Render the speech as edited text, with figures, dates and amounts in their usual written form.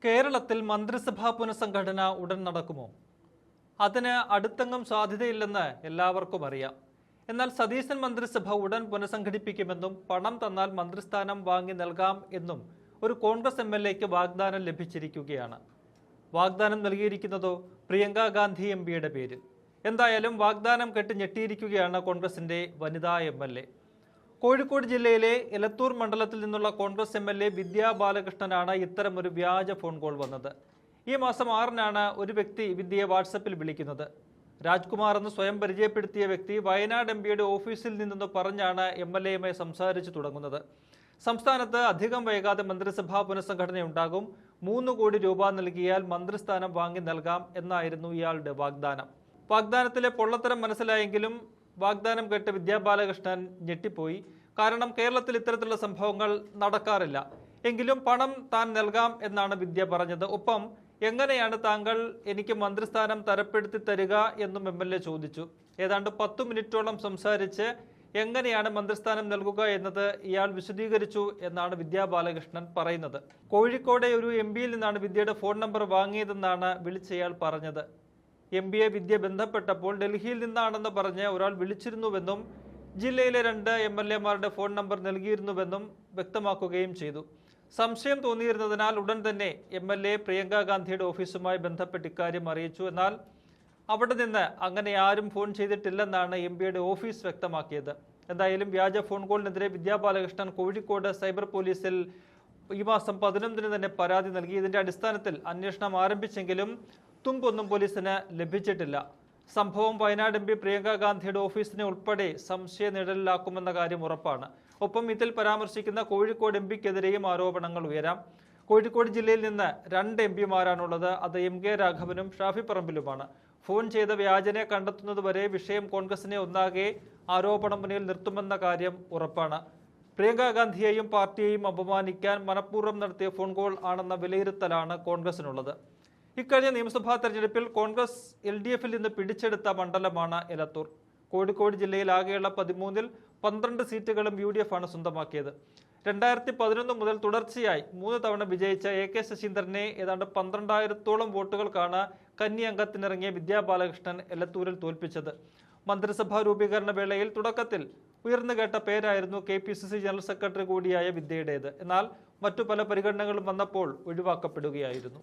കേരളത്തിൽ മന്ത്രിസഭാ പുനഃസംഘടന ഉടൻ നടക്കുമോ? അതിന് അടുത്തെങ്ങും സാധ്യതയില്ലെന്ന് എല്ലാവർക്കും അറിയാം. എന്നാൽ സതീശൻ മന്ത്രിസഭ ഉടൻ പുനഃസംഘടിപ്പിക്കുമെന്നും പണം തന്നാൽ മന്ത്രിസ്ഥാനം വാങ്ങി നൽകാം എന്നും ഒരു കോൺഗ്രസ് MLAക്ക് വാഗ്ദാനം ലഭിച്ചിരിക്കുകയാണ്. വാഗ്ദാനം നൽകിയിരിക്കുന്നതോ പ്രിയങ്ക ഗാന്ധി MPയുടെ പേരിൽ. എന്തായാലും വാഗ്ദാനം കെട്ട് ഞെട്ടിയിരിക്കുകയാണ് കോൺഗ്രസിന്റെ വനിതാ MLA. കോഴിക്കോട് ജില്ലയിലെ എലത്തൂർ മണ്ഡലത്തിൽ നിന്നുള്ള കോൺഗ്രസ് MLA വിദ്യാ ബാലകൃഷ്ണനാണ് ഇത്തരമൊരു വ്യാജ ഫോൺ കോൾ വന്നത്. ഈ മാസം 6-നാണ് ഒരു വ്യക്തി വിദ്യയെ വാട്സപ്പിൽ വിളിക്കുന്നത്. രാജ്കുമാർ എന്ന് സ്വയം പരിചയപ്പെടുത്തിയ വ്യക്തി വയനാട് MPയുടെ ഓഫീസിൽ നിന്നെന്ന് പറഞ്ഞാണ് MLAയുമായി സംസാരിച്ചു തുടങ്ങുന്നത്. സംസ്ഥാനത്ത് അധികം വൈകാതെ മന്ത്രിസഭാ പുനഃസംഘടനയുണ്ടാകും, 3 കോടി രൂപ നൽകിയാൽ മന്ത്രിസ്ഥാനം വാങ്ങി നൽകാം എന്നായിരുന്നു ഇയാളുടെ വാഗ്ദാനം. വാഗ്ദാനത്തിലെ പൊള്ളത്തരം മനസ്സിലായെങ്കിലും വാഗ്ദാനം കേട്ട് വിദ്യാ ബാലകൃഷ്ണൻ ഞെട്ടിപ്പോയി. കാരണം കേരളത്തിൽ ഇത്തരത്തിലുള്ള സംഭവങ്ങൾ നടക്കാറില്ല. എങ്കിലും പണം താൻ നൽകാം എന്നാണ് വിദ്യ പറഞ്ഞത്. ഒപ്പം എങ്ങനെയാണ് താങ്കൾ എനിക്ക് മന്ത്രിസ്ഥാനം തരപ്പെടുത്തി തരിക എന്നും MLA ചോദിച്ചു. ഏതാണ്ട് 10 മിനിറ്റോളം സംസാരിച്ച് എങ്ങനെയാണ് മന്ത്രിസ്ഥാനം നൽകുക എന്നത് ഇയാൾ വിശദീകരിച്ചു എന്നാണ് വിദ്യാ ബാലകൃഷ്ണൻ പറയുന്നത്. കോഴിക്കോടെ ഒരു MPയിൽ നിന്നാണ് വിദ്യയുടെ ഫോൺ നമ്പർ വാങ്ങിയതെന്നാണ് വിളിച്ചയാൾ പറഞ്ഞത്. MPയെ വിദ്യ ബന്ധപ്പെട്ടപ്പോൾ ഡൽഹിയിൽ നിന്നാണെന്ന് പറഞ്ഞ് ഒരാൾ വിളിച്ചിരുന്നുവെന്നും ജില്ലയിലെ 2 MLAമാരുടെ ഫോൺ നമ്പർ നൽകിയിരുന്നുവെന്നും വ്യക്തമാക്കുകയും ചെയ്തു. സംശയം തോന്നിയിരുന്നതിനാൽ ഉടൻ തന്നെ MLA പ്രിയങ്ക ഗാന്ധിയുടെ ഓഫീസുമായി ബന്ധപ്പെട്ട് ഇക്കാര്യം അറിയിച്ചു. എന്നാൽ അവിടെ നിന്ന് അങ്ങനെ ആരും ഫോൺ ചെയ്തിട്ടില്ലെന്നാണ് MPയുടെ ഓഫീസ് വ്യക്തമാക്കിയത്. എന്തായാലും വ്യാജ ഫോൺ കോളിനെതിരെ വിദ്യാ ബാലകൃഷ്ണൻ കോഴിക്കോട് സൈബർ പോലീസിൽ ഈ മാസം 11-ന് തന്നെ പരാതി നൽകി. ഇതിന്റെ അടിസ്ഥാനത്തിൽ അന്വേഷണം ആരംഭിച്ചെങ്കിലും തുമ്പൊന്നും പോലീസിന് ലഭിച്ചിട്ടില്ല. സംഭവം വയനാട് MP പ്രിയങ്ക ഗാന്ധിയുടെ ഓഫീസിനെ ഉൾപ്പെടെ സംശയ നിഴലിലാക്കുമെന്ന കാര്യം ഉറപ്പാണ്. ഒപ്പം ഇതിൽ പരാമർശിക്കുന്ന കോഴിക്കോട് MPക്കെതിരെയും ആരോപണങ്ങൾ ഉയരാം. കോഴിക്കോട് ജില്ലയിൽ നിന്ന് 2 MPമാരാണുള്ളത്. അത് MK രാഘവനും ഷാഫി പറമ്പിലുമാണ്. ഫോൺ ചെയ്ത വ്യാജനെ കണ്ടെത്തുന്നതുവരെ വിഷയം കോൺഗ്രസിനെ ഒന്നാകെ ആരോപണ മുന്നിൽ നിർത്തുമെന്ന കാര്യം ഉറപ്പാണ്. പ്രിയങ്ക ഗാന്ധിയെയും പാർട്ടിയെയും അപമാനിക്കാൻ മനഃപൂർവ്വം നടത്തിയ ഫോൺ കോൾ ആണെന്ന വിലയിരുത്തലാണ് കോൺഗ്രസിനുള്ളത്. ഇക്കഴിഞ്ഞ നിയമസഭാ തെരഞ്ഞെടുപ്പിൽ കോൺഗ്രസ് LDFൽ നിന്ന് പിടിച്ചെടുത്ത മണ്ഡലമാണ് എലത്തൂർ. കോഴിക്കോട് ജില്ലയിൽ ആകെയുള്ള 13-ൽ 12 സീറ്റുകളും UDF ആണ് സ്വന്തമാക്കിയത്. 2011 മുതൽ തുടർച്ചയായി 3 തവണ വിജയിച്ച AK ശശീന്ദ്രനെ ഏതാണ്ട് 12,000-ഓളം വോട്ടുകൾക്കാണ് കന്നി അംഗത്തിനിറങ്ങിയ വിദ്യാ ബാലകൃഷ്ണൻ എലത്തൂരിൽ തോൽപ്പിച്ചത്. മന്ത്രിസഭാ രൂപീകരണ വേളയിൽ തുടക്കത്തിൽ ഉയർന്നുകേട്ട പേരായിരുന്നു KPCC ജനറൽ സെക്രട്ടറി കൂടിയായ വിദ്യയുടേത്. എന്നാൽ മറ്റു പല പരിഗണനകളും വന്നപ്പോൾ ഒഴിവാക്കപ്പെടുകയായിരുന്നു.